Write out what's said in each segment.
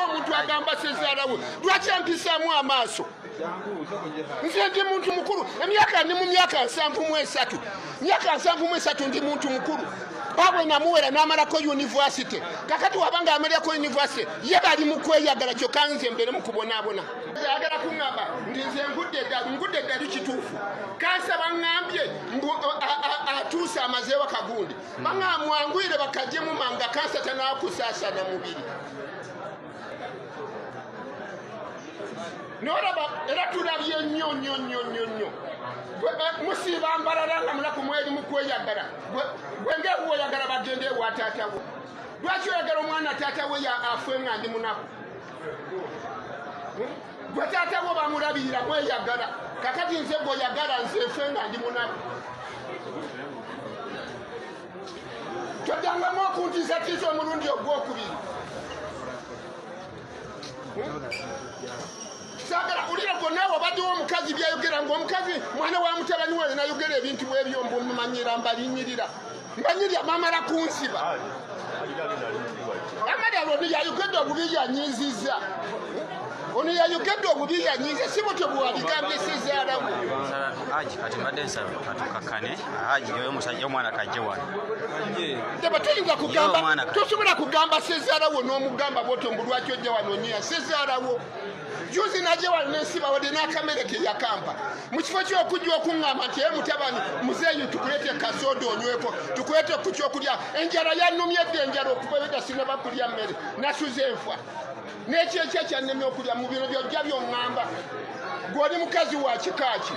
omuntu agamba sezaalawe lwaki ampisaamu amaaso nze ndi muntu mukulu emyaka ndi mu myaka 73 myaka 73 ndi muntu mukulu baabwe namuwera n'amalako university kakati wabanga amalako university ye bali mu kweyagala kyokka nze mbere mu kubonaabona ayagala kuŋŋamba ndi nze ngudde ddali kituufu kansa baŋŋambye atuuse amazeewa kagundi baŋŋamwanguyire bakajjemu manga kansa tanaakusaasana mubiri noraba era tulabye nnyo musiiba mbalala nga mulaku mweri mu kweyagala bwengeewo oyagala bagende ewa taatawo lwaki oyagala omwana taatawe afwe nga ndi munaku gwe taatawo bamulabirira mweyagala kakati nze gweoyagala nze ffe nga ndi munaku toddangamu okuntiisatiisa omulundi ogwokubiri sagala ulira gonna obaddewo omukazi byayogera ng'omukazi mwana wa mutabani we nayogera ebintu bwebyombu mumanyira mbalinyirira mbanyirya mamala kunsiba amadalo ono yayogedde obubi yanyiziza ono yayogedde obubi yanyiza si butyo bwabigambye sezaalamu haji kati mbadde nsaba katukakane haji yoyo musajja omwana kajje wano teba tuyinza kugamba tosobola kugamba sezaalawo n'omugamba bwotombu lwaki ojja wano nyiya sezaalawo juzi naje wano nensiba wadde n'akamere ke yakampa mu kifo ky'okujja okuŋŋamba nti mutabani muzeeyi tukuleete kasoda onyweko tukuleete ku kyokulya enjala yannumyedde enjala okubebeda sine bakulya mmere nasuze enfa n'ekyekyo ekyannemye okulya mu biro byojja by'oŋŋamba gw'oli mukazi wa kikaaki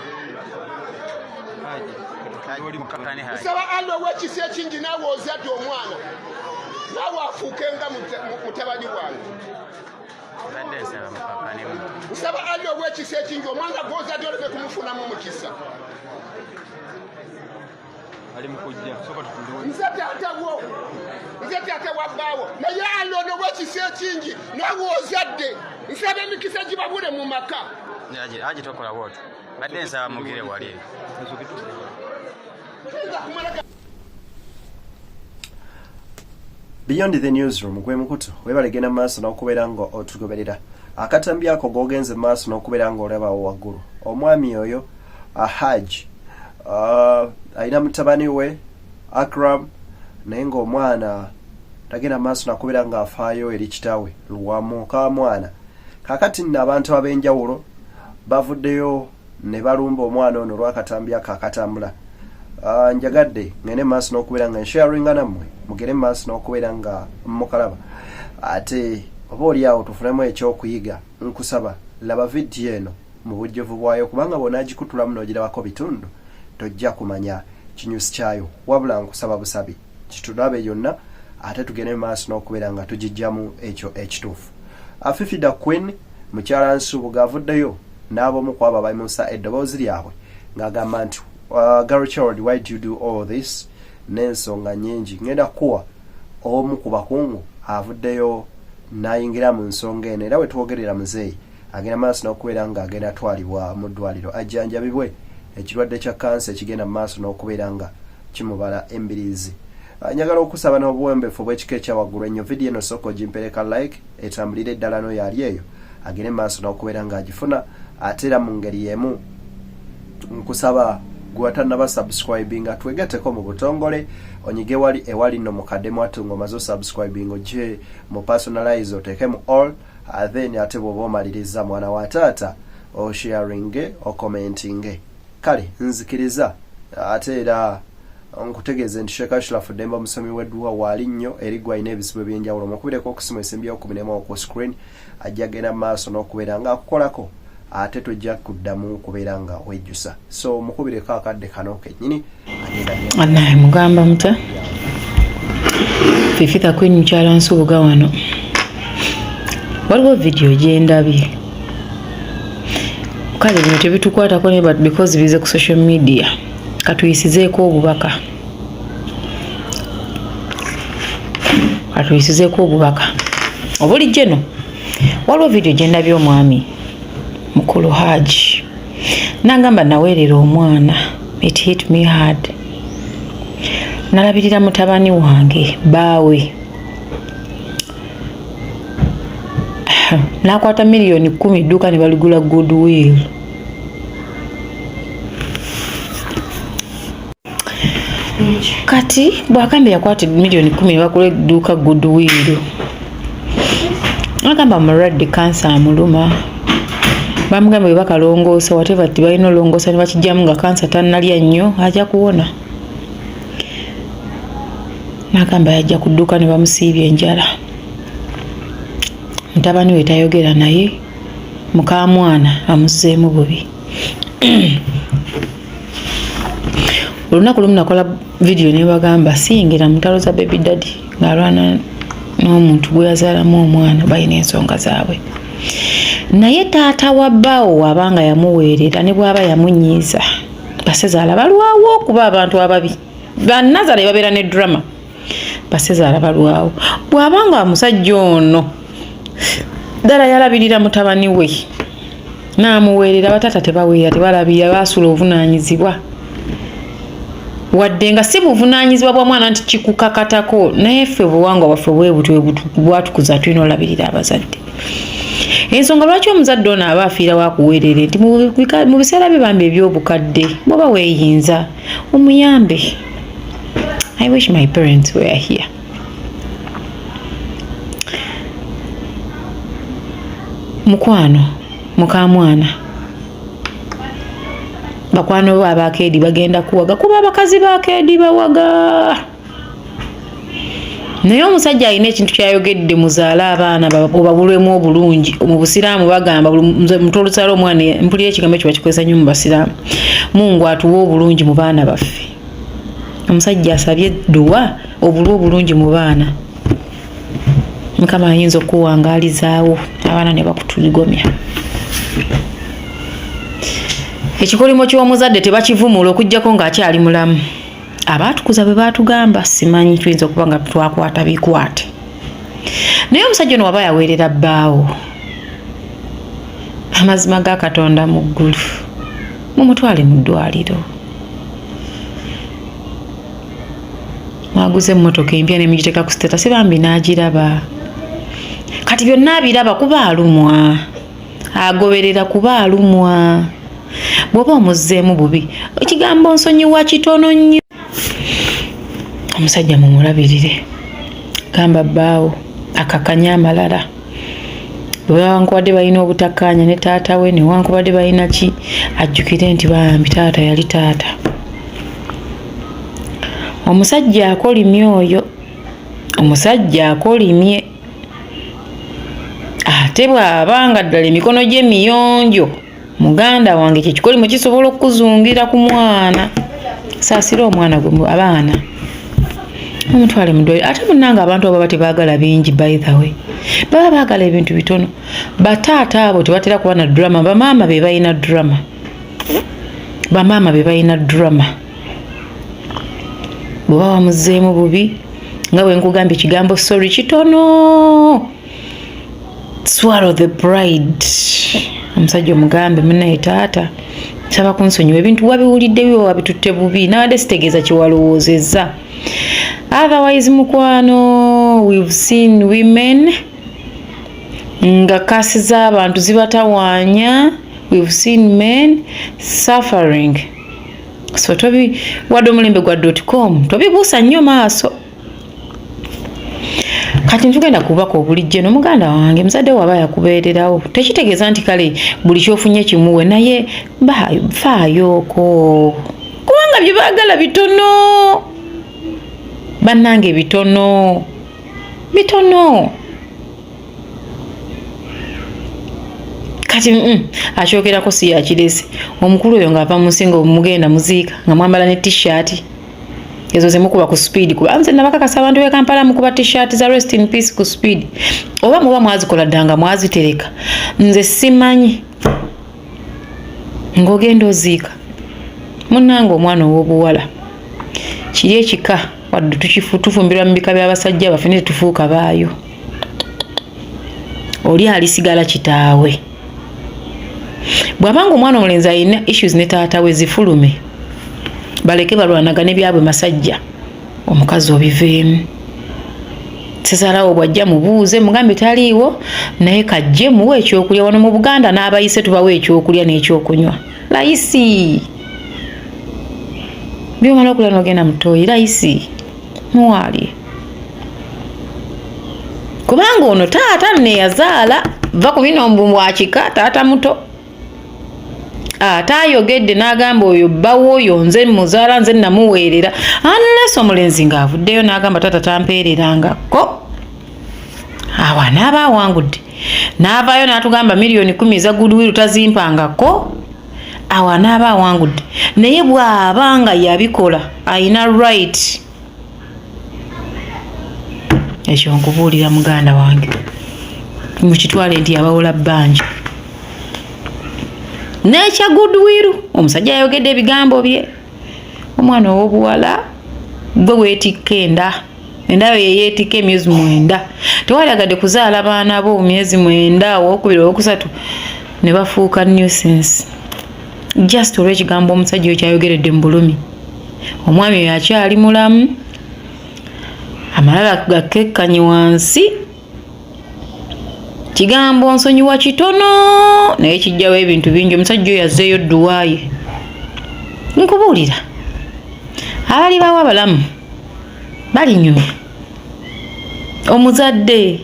nsaba allo ow'ekisa ekingi naawe ozadde omwana naawe afuukenga mutabani wange nsaba ali obwekisa ekingi omwana gwozadde oleme kumufunamu mukisa nze taata wa bbaawo naye ali ono obwekisa ekingi nawe ozadde nsaba emikisa gibabule mu maka haji tokola bwotyo badde nsaba mugire wali Beyond the newsroom gwe mukutu webalegenda maaso n'okubeera nga otugoberera akatambi ako gogenze maaso n'okubeera nga olabawo waggulu omwami oyo Haji alina mutabani we Akram naye ng'omwana tagenda maaso n'okubeera nga afaayo eri kitaawe lwamu ka mwana kakati nno abantu ab'enjawulo bavuddeyo ne balumba omwana ono lwakatambi ako akatambula njagadde ngene maaso n'okubeera nga nsharinga nammwe mugere maaso n'okubeera nga mukalaba ate oba oli awo tufunemu ekyokuyiga nkusaba laba vidiyo eno mu bujjuvu bwayo kubanga bw'onaagikutulamu n'ogirabako bitundu tojja kumanya kinyusi kyayo wabula nkusaba busabi kitulabe yonna ate tugende maaso n'okubeera nga tugijjamu ekyo ekituufu Afifida Queen mukyala Nsubuga avuddeyo n'ab'omu ku abo abayimusa eddoboozi lyabwe ng'agamba nti Gary Child, why do you do all this? N'ensonga nnyingi ngenda kuwa omu ku bakungu avuddeyo n'ayingira mu nsonga eno era we twogerera muzeeyi agenda maaso n'okubeera nga agenda atwalibwa mu ddwaliro ajjanjabibwe ekirwadde kya kansa ekigenda mu maaso n'okubeera nga kimubala embiriizi njagala okusaba n'obuwembeefu bw'ekika ekyawaggulu ennyo vidiyo eno sooka ogimpereka like etambulire eddala no yali eyo agende maaso n'okubeera nga agifuna ate era mu ngeri y'emu nkusaba gwatannaba subscribinga twegateko mu butongole onyige wali ewali no mukadde mwatungo mazo subscribing oje mu personalize oteke mu all then ate bwoba omaliriza mwana wa taata o sharinge o commentinge kale nzikiriza ate era nkutegeeze nti Sheikh Ashraf Demba musomi w'edduwa wali nnyo eri gwalina ebizibu eby'enjawulo mukubireko okusimu esimbi y'okubinemu ku screen ajja genda maaso n'okubeera nga akukolako ate tujja kuddamu kubeera nga wejjusa so mukubireko akadde kano kennyini anaye mugamba muta Fifita Queen mukyala Nsubuga wano waliwo vidiyo gyendabye kale bino tebitukwatako naye but because bize ku social media katuyisizeeko obubaka obulijjo eno waliwo vidiyo gyendabye omwami mukulu Haji nagamba naweerera omwana it hit me hard nalabirira mutabani wange baawe nakwata miliyoni 10 edduuka ne baligula Goodwill. Kati bw'agambye yakwata miliyoni 10 ne bagula edduuka Goodwill. Agamba mulwadde kansa amuluma. Bamugamba bwe bakalongoosa whatever tibalina olongoosa ne bakijjamu nga kansa tannalya nnyo ajja kuwona. N'agamba yajja ku dduuka ne bamusiibye enjala. Mutabani we tayogera naye, muka mwana amuzzeemu bubi. Olunaku lumu nakola vidiyo ne bagamba siyingira mutalo za baby daddy ng'alwana n'omuntu gwe yazaalamu omwana balina ensonga zaabwe. Naye taata wa bbaawo wabanga yamuweerera ne bw'aba yamunyiiza basezaala balwawo okuba abantu ababi. Bannazale babeera ne drama. Basezaala balwawo. Bw'abanga omusajja ono ddala yalabirira mutabani we n'amuweerera bataata tebaweera tebalabira baasula obuvunaanyizibwa. Wadde nga si buvunaanyizibwa bwa mwana nti kikukakatako naye ffe buwangwa bwaffe bwatukuza tulina olabirira abazadde. Ensonga lwaki omuzadde ono aba afiira waakuweerere nti mu biseera bye bambi eby'obukadde bw'oba weeyinza omuyambe. I wish my parents were here. Mukwano muka mwana bakwano ba abakeedi bagenda kuwaga kuba abakazi bakeedi bawaga. Naye omusajja alina ekintu kyayogedde muzaala abaana babulwemu obulungi. Mu Busiraamu bagamba muto oluzaala omwana mpulira ekigambo ekyo bakikozesa nnyo mu Basiraamu. Mungu atuwa obulungi mu baana baffe. Omusajja asabye dduwa obulwa obulungi mu baana. Mukama ayinza okuwangaalizaawo abaana ne bakutuligomya. Ekikolimo ky'omuzadde tebakivumula okuggyako ng'akyali mulamu. Abaatukuza bwe baatugamba simanyi tuyinza okuba nga twakwata bikwate. Naye omusajja ono waba yaweerera bbaawo. Amazima ga Katonda mu ggulu mumutwale mu ddwaliro. Mwaguze emmotoka empya ne mugiteeka ku sitata bambi n'agiraba. Kati byonna abiraba kuba alumwa. Agoberera kuba alumwa. Bw'oba omuzzeemu bubi ekigambo nsonyiwa kitono nnyo. Omusajja mumulabirire. Gamba bbaawo akakanya amalala. Bwebawankubadde balina obutakkaanya ne taata we newankubadde balina ki ajjukire nti bambi taata yali taata. Omusajja akolimye oyo. Omusajja akolimye. Ate bw'abanga ddala emikono gye miyonjo muganda wange kye kikolimo kisobola okuzungira ku mwana. Saasira omwana gwe abaana. Omutwale mu ddwaliro. Ate munnanga abantu abo tebaagala bingi by the way. Baba baagala ebintu bitono. Bataata abo tebatera kuba na drama. Bamaama be balina drama. Bamaama be balina drama. Bw'oba wamuzzeemu bubi nga bwe nkugambye ekigambo sorry kitono. Swallow the pride. Omusajja omugambe munnaye taata saba kunsonyiwa ebintu wabiwulidde biba wabitutte bubi nawadde sitegeeza kyewalowoozezza. Otherwise mukwano we've seen women nga kasi z'abantu zibatawaanya. We've seen men suffering. So tobi wadde omulembe gwa .com tobibuusa nnyo maaso. Kati ntugenda kubaka obulijje n'omuganda wange muzadde waba yakubeererawo tekitegeeza nti kale buli kyofunye kimuwe naye faayooko kubanga bye baagala bitono. Bannange bitono kati akyogerako si yakirese. Omukulu oyo ng'ava mu nsi ng'omugenda muziika nga mwambala ne t-shirt ezo zemukuba ku speed kuba nze nabakakasa abantu b'e Kampala mukuba t-shirt za rest in peace ku speed. Oba muba mwazikola ddanga mwazitereka nze simanyi ng'ogenda oziika munnange omwana ow'obuwala kiri ekika wadde tufumbirwa mu bika by'abasajja baffe ne tufuuka baayo. Oli alisigala kitaawe. Bw'abanga omwana omulenzi alina issues ne taata we zifulume baleke balwanagane byabwe masajja omukazi obiveemu. sesalawo bwajja mubuuze mugambe taliiwo naye kajje muwe ekyokulya wano mu Buganda n'abayise tubawe ekyokulya n'ekyokunywa layisi byomala okulya n'ogenda mutoyi layisi muwali kubanga ono taata neyazaala va ku bino mbwakika taata muto atayogedde n'agamba oyo bbawo oyo nze muzaala nze namuweerera unless omulenzi ng'avuddeyo n'agamba taata tampeererangako awo anaaba awangudde n'avaayo n'atugamba miliyoni 10 za goodwill tazimpangako awo anaaba awangudde naye bw'aba nga yabikola ayina right ekyo nkubuulira muganda wange mukitwale nti abawola bbanja n'ekya goodwill omusajja yayogedde ebigambo bye omwana ow'obuwala gwe weetikka endayo yeyeetikka emyezi 9 tewalagadde kuzaala baana bo myezi 9 owokubiri owokusatu ne bafuuka nuisance just olw'ekigambo omusajja oyo kyayogeredde mu bulumi omwami oyo akyali mulamu amalala gakekkanyi wansi kigambo nsonyiwa kitono naye kijjawo ebintu bingi omusajja oyo yazzeeyo dduwaaye nkubuulira abali bawo abalamu balinyumya omuzadde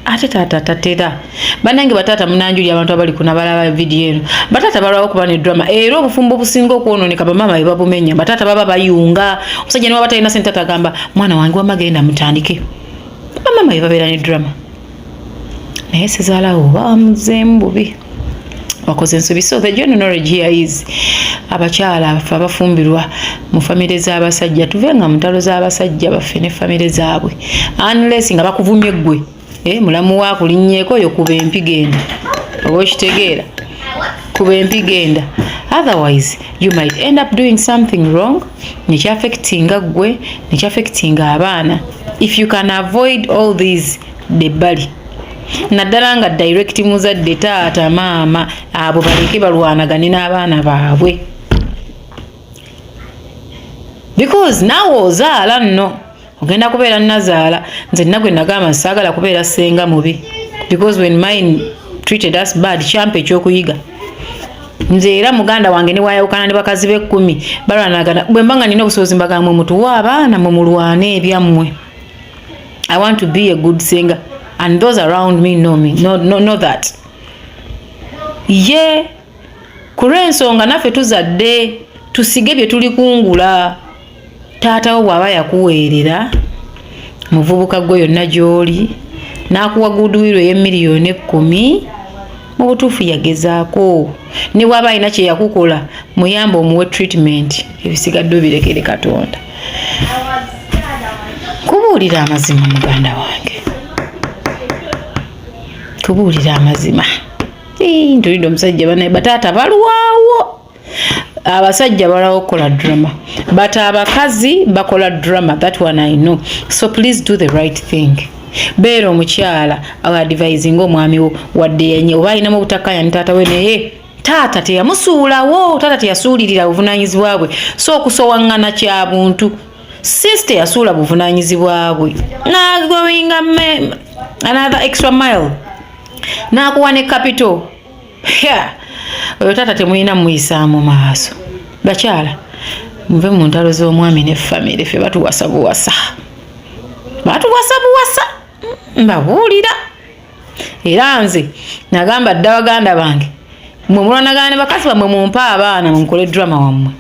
ate taata tatera bannange bataata munanjuli abantu abali kuna balaba vidiyo eno bataata balwawo kuba ne drama era obufumbo obusinga okwonooneka bamama be babumenya bataata baba bayunga omusajja niwaba talina sente atagamba mwana wange wamagenda mutandike bamama be babeera ne drama naye sezaalawo bamuzeemu bubi wakoze ensobi so the general knowledge here is abakyala afe abafumbirwa mu famire z'abasajja tuve nga mutalo z'abasajja baffe ne famire zaabwe unless nga bakuvumye ggwe mulamu wa kulinnyeeko oyo kuba empigenda oba okitegeera kuba empigenda otherwise you might end up doing something wrong nekyaffectinga ggwe nekyaffectinga abaana if you can avoid all these debbali naddala nga direct muzadde taata maama abo baleke balwanagane n'abaana baabwe because naawe ozaala nno ogenda kubeera nazaala nze nagwe nagamba saagala kubeera senga mubi because when mine treated us bad kyampa ekyokuyiga nze era muganda wange ne wayawukana ne bakazi be 10 balwanagana bwe mbanga nina obusobozi mbagamba mutuwa abaana mu mulwane ebyammwe I want to be a good singer and those around me know that ye kulw'ensonga naffe tuzadde tusige bye tuli kungula taatawo bw'aba yakuweerera muvubuka gwe yonna gy'oli n'akuwa goodwill ey'emiliyoni 10 mu butuufu yagezaako ne bw'aba alina kye yakukola muyamba omuwe treatment ebisigadde obirekere Katonda kubuulira amazima muganda wange kubuulira amazima ntulidde omusajja banaye bataata balwawo abasajja balawo okukola drama but abakazi bakola drama that one I know so please do the right thing beera omukyala awadvising omwami wo wadde yenye oba alinamu obutakkaanya ne taata we naye taata teyamusuulawo taata teyasuulirira buvunaanyizibwa bwe so okusowaŋŋana kya buntu sister yasuula buvunaanyizibwa bwe going another extra mile n'akuwa ne capital oyo taata temulina muyisaamu maaso bakyala muve mu ntalo z'omwami ne famire ffe batuwasa buwasa mbabuulira era nze nagamba dda baganda bange mwe mulwanagana ne bakazi bammwe mumpa abaana munkole drama wammwe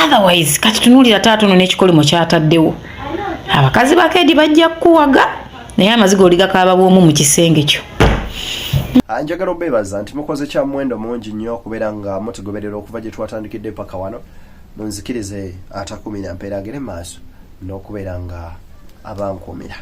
otherwise kati tunuulira taata ono n'ekikolimo kyataddewo abakazi bakeedi bajja kukuwaga naye amaziga oligakaaba bw'omu mu kisenge kyo njagala obeebaza nti mukoze kya muwendo mungi nnyo okubeera nga mutugoberera okuva gye twatandikidde paka wano munzikirize ata 10 ampeera agere maaso n'okubeera nga abankuumira